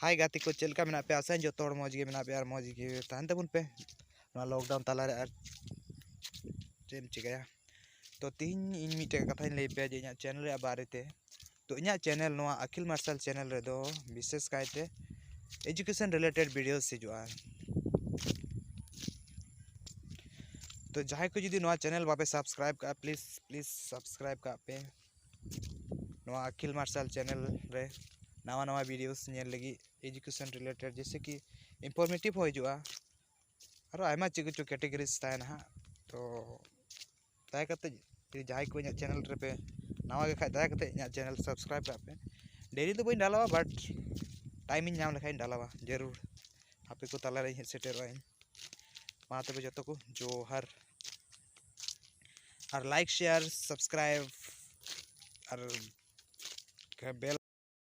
हाय गाती को चलका मेना पे आसान जो तोड़ मौज गे मेना पे यार मौज गे तान तबुन पे ना लॉकडाउन ताला रे चेम चिकाया तो तीन इन मिटे कथा ले पे जे इना चैनल रे बारे ते तो इना चैनल नोआ अखिल मार्शल चैनल रे दो विशेष कायते एजुकेशन रिलेटेड वीडियोस हिजुआ। तो जहां को जुदी नोआ चैनल बापे सब्सक्राइब का प्लीज प्लीज सब्सक्राइब का पे नोआ अखिल मार्शल चैनल रे नवा नवा वीडियोस नेल लगी एजुकेशन रिलेटेड जैसे कि इंफॉर्मेटिव हो हिजुआ और आयमा चिकु चु कैटेगरीज तायना हा। तो दाया करते जहां को इना चैनल रे पे नवा के खाय दाया करते इना चैनल सब्सक्राइब का पे डेली तो बई डालावा बट टाइम इन नाम लेखाइन डालावा जरूर आपे को ताला रे सेटेरवा मा तबे जतो को जोहर और लाइक शेयर सब्सक्राइब और बेल